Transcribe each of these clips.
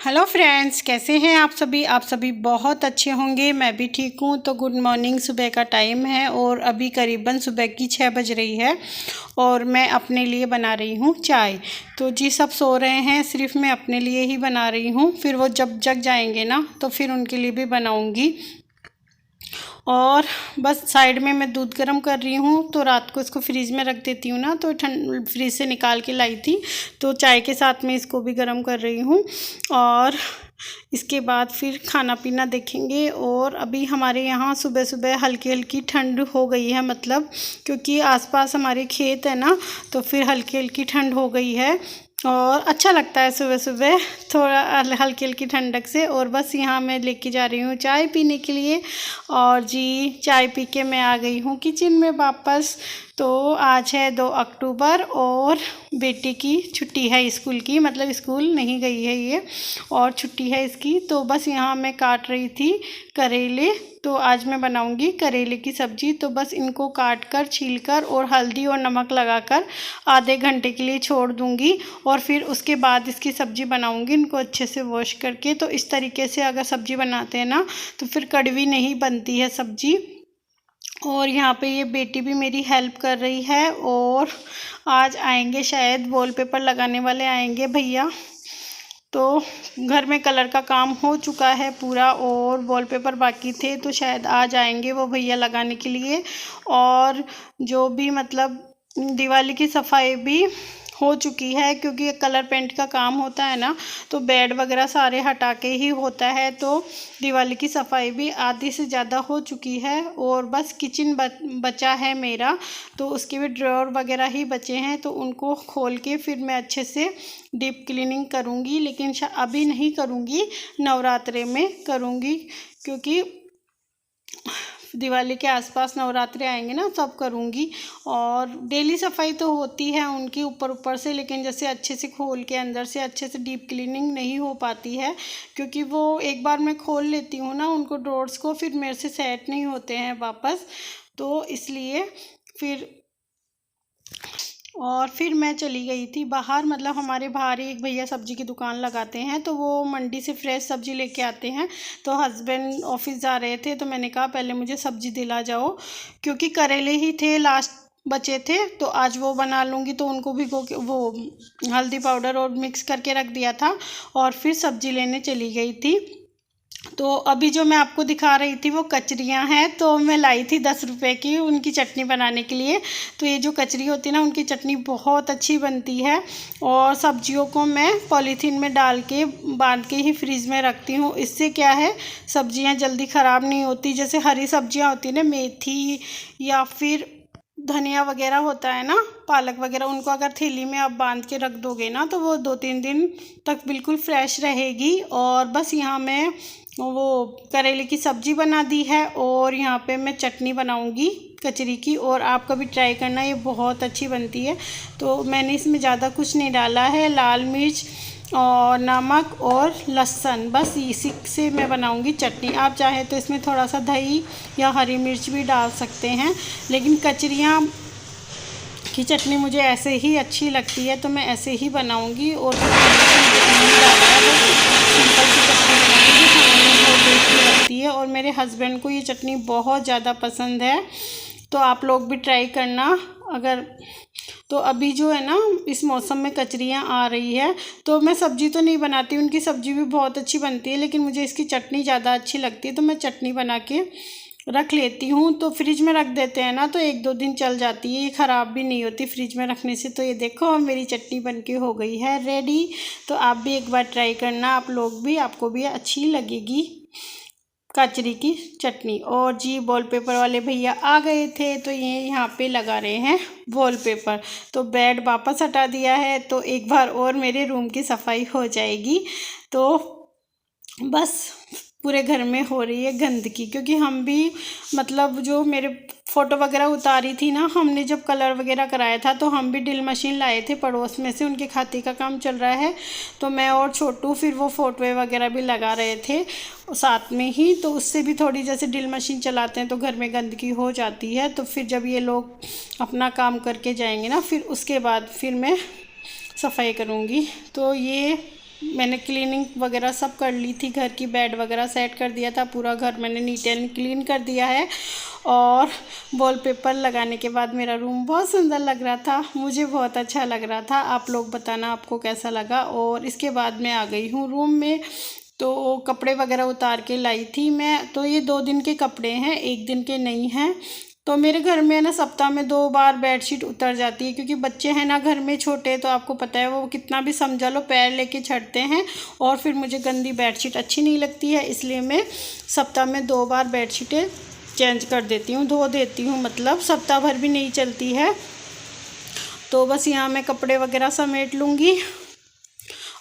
Hello friends, कैसे हैं आप सभी। आप सभी बहुत अच्छे होंगे, मैं भी ठीक हूँ। तो गुड मॉर्निंग, सुबह का टाइम है और अभी करीबन सुबह की 6 बज रही है और मैं अपने लिए बना रही हूँ चाय। तो जी सब सो रहे हैं, सिर्फ मैं अपने लिए ही बना रही हूँ। फिर वो जब जग जाएंगे ना तो फिर उनके लिए भी बनाऊँगी। और बस साइड में मैं दूध गर्म कर रही हूँ। तो रात को इसको फ्रीज़ में रख देती हूँ ना, तो ठंड फ्रीज से निकाल के लाई थी, तो चाय के साथ में इसको भी गर्म कर रही हूँ। और इसके बाद फिर खाना पीना देखेंगे। और अभी हमारे यहाँ सुबह सुबह हल्की हल्की ठंड हो गई है, मतलब क्योंकि आसपास हमारे खेत है ना, तो फिर हल्की हल्की ठंड हो गई है और अच्छा लगता है सुबह सुबह थोड़ा हल्की हल्की ठंडक से। और बस यहाँ मैं लेके जा रही हूँ चाय पीने के लिए। और जी चाय पी के मैं आ गई हूँ किचन में वापस। तो आज है 2 अक्टूबर और बेटी की छुट्टी है स्कूल की, मतलब स्कूल नहीं गई है ये और छुट्टी है इसकी। तो बस यहाँ मैं काट रही थी करेले। तो आज मैं बनाऊंगी करेले की सब्ज़ी। तो बस इनको काट कर छील कर और हल्दी और नमक लगाकर आधे घंटे के लिए छोड़ दूंगी और फिर उसके बाद इसकी सब्ज़ी बनाऊंगी इनको अच्छे से वॉश करके। तो इस तरीके से अगर सब्ज़ी बनाते हैं ना तो फिर कड़वी नहीं बनती है सब्ज़ी। और यहाँ पे ये बेटी भी मेरी हेल्प कर रही है। और आज आएंगे शायद वॉलपेपर लगाने वाले आएंगे भैया। तो घर में कलर का काम हो चुका है पूरा और वॉलपेपर बाकी थे, तो शायद आज आएंगे वो भैया लगाने के लिए। और जो भी मतलब दिवाली की सफाई भी हो चुकी है, क्योंकि कलर पेंट का काम होता है ना, तो बेड वगैरह सारे हटा के ही होता है। तो दिवाली की सफाई भी आधी से ज़्यादा हो चुकी है और बस किचन बचा है मेरा, तो उसके भी ड्रॉर वगैरह ही बचे हैं। तो उनको खोल के फिर मैं अच्छे से डीप क्लीनिंग करूँगी, लेकिन अभी नहीं करूँगी, नवरात्रे में करूँगी, क्योंकि दिवाली के आसपास नवरात्रि आएंगे ना तब करूँगी। और डेली सफाई तो होती है उनकी ऊपर ऊपर से, लेकिन जैसे अच्छे से खोल के अंदर से अच्छे से डीप क्लीनिंग नहीं हो पाती है, क्योंकि वो एक बार मैं खोल लेती हूँ ना उनको ड्रॉर्स को, फिर मेरे से सेट नहीं होते हैं वापस। तो इसलिए फिर मैं चली गई थी बाहर, मतलब हमारे बाहर ही एक भैया सब्ज़ी की दुकान लगाते हैं, तो वो मंडी से फ्रेश सब्ज़ी लेके आते हैं। तो हस्बैंड ऑफिस जा रहे थे, तो मैंने कहा पहले मुझे सब्ज़ी दिला जाओ, क्योंकि करेले ही थे लास्ट बचे थे, तो आज वो बना लूँगी। तो उनको भिगो के वो हल्दी पाउडर और मिक्स करके रख दिया था और फिर सब्ज़ी लेने चली गई थी। तो अभी जो मैं आपको दिखा रही थी वो कचरियाँ हैं, तो मैं लाई थी 10 रुपए की उनकी चटनी बनाने के लिए। तो ये जो कचरी होती है ना, उनकी चटनी बहुत अच्छी बनती है। और सब्जियों को मैं पॉलीथीन में डाल के बांध के ही फ्रीज़ में रखती हूँ। इससे क्या है, सब्जियाँ जल्दी ख़राब नहीं होती। जैसे हरी सब्जियाँ होती है ना, मेथी या फिर धनिया वगैरह होता है ना, पालक वगैरह, उनको अगर थैली में आप बांध के रख दोगे ना तो वो 2-3 दिन तक बिल्कुल फ्रेश रहेगी। और बस यहाँ मैं वो करेले की सब्ज़ी बना दी है और यहाँ पे मैं चटनी बनाऊंगी कचरी की। और आप कभी ट्राई करना, ये बहुत अच्छी बनती है। तो मैंने इसमें ज़्यादा कुछ नहीं डाला है, लाल मिर्च और नमक और लहसुन, बस इसी से मैं बनाऊंगी चटनी। आप चाहे तो इसमें थोड़ा सा दही या हरी मिर्च भी डाल सकते हैं, लेकिन कचरियाँ की चटनी मुझे ऐसे ही अच्छी लगती है, तो मैं ऐसे ही बनाऊंगी। और सिंपल सी चटनी बनाऊंगी, खाने में बहुत टेस्टी लगती है और मेरे हस्बैंड को ये चटनी बहुत ज़्यादा पसंद है। तो आप लोग भी ट्राई करना अगर। तो अभी जो है ना, इस मौसम में कचरियाँ आ रही है, तो मैं सब्ज़ी तो नहीं बनाती, उनकी सब्ज़ी भी बहुत अच्छी बनती है, लेकिन मुझे इसकी चटनी ज़्यादा अच्छी लगती है, तो मैं चटनी बना के रख लेती हूँ। तो फ्रिज में रख देते हैं ना तो 1-2 दिन चल जाती है, ये ख़राब भी नहीं होती फ्रिज में रखने से। तो ये देखो मेरी चटनी बनके हो गई है रेडी। तो आप भी एक बार ट्राई करना, आप लोग भी, आपको भी अच्छी लगेगी कचरी की चटनी। और जी वॉलपेपर वाले भैया आ गए थे, तो ये यहाँ पे लगा रहे हैं वॉलपेपर। तो बेड वापस हटा दिया है, तो एक बार और मेरे रूम की सफाई हो जाएगी। तो बस पूरे घर में हो रही है गंदगी, क्योंकि हम भी मतलब जो मेरे फ़ोटो वगैरह उतारी थी ना, हमने जब कलर वगैरह कराया था, तो हम भी ड्रिल मशीन लाए थे पड़ोस में से, उनके खाते का काम चल रहा है। तो मैं और छोटू फिर वो फ़ोटो वगैरह भी लगा रहे थे साथ में ही। तो उससे भी थोड़ी, जैसे ड्रिल मशीन चलाते हैं तो घर में गंदगी हो जाती है। तो फिर जब ये लोग अपना काम करके जाएंगे ना, फिर उसके बाद फिर मैं सफाई करूँगी। तो ये मैंने क्लीनिंग वगैरह सब कर ली थी, घर की बेड वगैरह सेट कर दिया था, पूरा घर मैंने नीट एंड क्लीन कर दिया है। और वॉलपेपर लगाने के बाद मेरा रूम बहुत सुंदर लग रहा था, मुझे बहुत अच्छा लग रहा था। आप लोग बताना आपको कैसा लगा। और इसके बाद मैं आ गई हूँ रूम में, तो कपड़े वगैरह उतार के लाई थी मैं। तो ये 2 दिन के कपड़े हैं, 1 दिन के नहीं हैं। तो मेरे घर में है ना, सप्ताह में 2 बार बेडशीट उतर जाती है, क्योंकि बच्चे हैं ना घर में छोटे, तो आपको पता है वो कितना भी समझा लो पैर लेके छड़ते हैं, और फिर मुझे गंदी बेडशीट अच्छी नहीं लगती है। इसलिए मैं सप्ताह में 2 बार बेडशीटें चेंज कर देती हूँ, धो देती हूँ, मतलब सप्ताह भर भी नहीं चलती है। तो बस यहाँ मैं कपड़े वगैरह समेट लूँगी,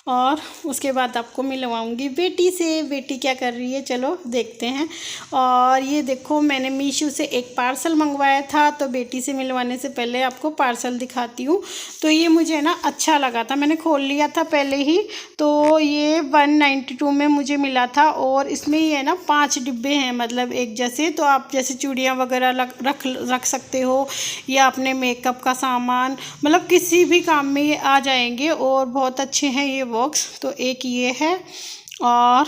और उसके बाद आपको मिलवाऊंगी बेटी से। बेटी क्या कर रही है चलो देखते हैं। और ये देखो, मैंने मीशो से एक पार्सल मंगवाया था, तो बेटी से मिलवाने से पहले आपको पार्सल दिखाती हूँ। तो ये मुझे ना अच्छा लगा था, मैंने खोल लिया था पहले ही। तो ये 192 में मुझे मिला था, और इसमें ये ना 5 डिब्बे हैं, मतलब एक जैसे। तो आप जैसे चूड़ियाँ वगैरह रख सकते हो, या अपने मेकअप का सामान, मतलब किसी भी काम में ये आ जाएंगे, और बहुत अच्छे हैं ये बॉक्स। तो एक ये है, और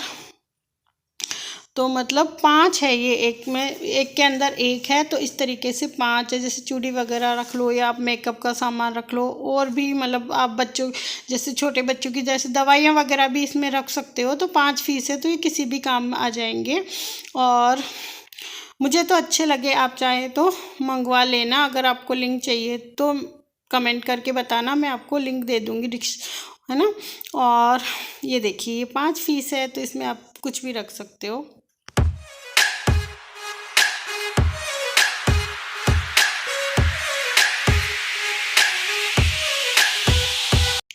तो मतलब 5 है ये, एक में एक के अंदर एक है, तो इस तरीके से 5 है। जैसे चूड़ी वगैरह रख लो, या आप मेकअप का सामान रख लो, और भी मतलब आप बच्चों, जैसे छोटे बच्चों की जैसे दवाइयाँ वगैरह भी इसमें रख सकते हो। तो 5 पीस है, तो ये किसी भी काम में आ जाएंगे। और मुझे तो अच्छे लगे, आप चाहें तो मंगवा लेना। अगर आपको लिंक चाहिए तो कमेंट करके बताना, मैं आपको लिंक दे दूँगी, है ना। और ये देखिए, ये 5 पीस है, तो इसमें आप कुछ भी रख सकते हो।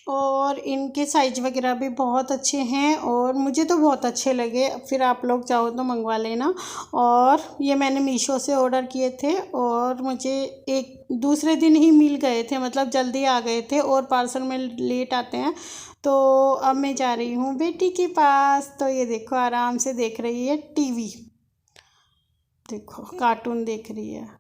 और इनके साइज वगैरह भी बहुत अच्छे हैं, और मुझे तो बहुत अच्छे लगे। फिर आप लोग चाहो तो मंगवा लेना। और ये मैंने मीशो से ऑर्डर किए थे, और मुझे एक दूसरे दिन ही मिल गए थे, मतलब जल्दी आ गए थे, और पार्सल में लेट आते हैं। तो अब मैं जा रही हूँ बेटी के पास। तो ये देखो, आराम से देख रही है टीवी, देखो कार्टून देख रही है।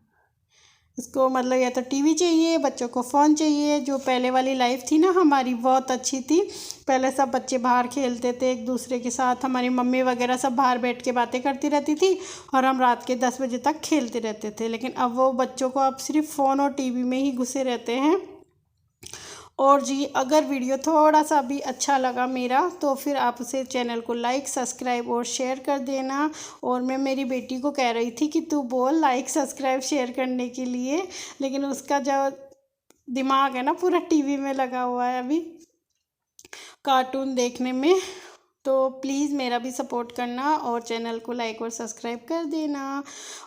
इसको मतलब या तो टीवी चाहिए, बच्चों को फ़ोन चाहिए। जो पहले वाली लाइफ थी ना हमारी, बहुत अच्छी थी। पहले सब बच्चे बाहर खेलते थे एक दूसरे के साथ, हमारी मम्मी वगैरह सब बाहर बैठ के बातें करती रहती थी, और हम रात के 10 बजे तक खेलते रहते थे। लेकिन अब वो बच्चों को अब सिर्फ फ़ोन और टीवी में ही घुसे रहते हैं। और जी, अगर वीडियो थोड़ा सा भी अच्छा लगा मेरा, तो फिर आप उसे चैनल को लाइक, सब्सक्राइब और शेयर कर देना। और मैं मेरी बेटी को कह रही थी कि तू बोल लाइक, सब्सक्राइब, शेयर करने के लिए, लेकिन उसका जो दिमाग है ना पूरा टीवी में लगा हुआ है अभी, कार्टून देखने में। तो प्लीज़ मेरा भी सपोर्ट करना, और चैनल को लाइक और सब्सक्राइब कर देना।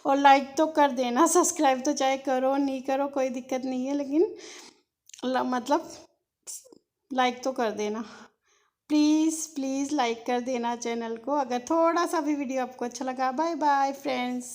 और लाइक तो कर देना, सब्सक्राइब तो चाहे करो नहीं करो कोई दिक्कत नहीं है, लेकिन मतलब लाइक तो कर देना। प्लीज़ प्लीज़ लाइक कर देना चैनल को, अगर थोड़ा सा भी वीडियो आपको अच्छा लगा। Bye bye friends.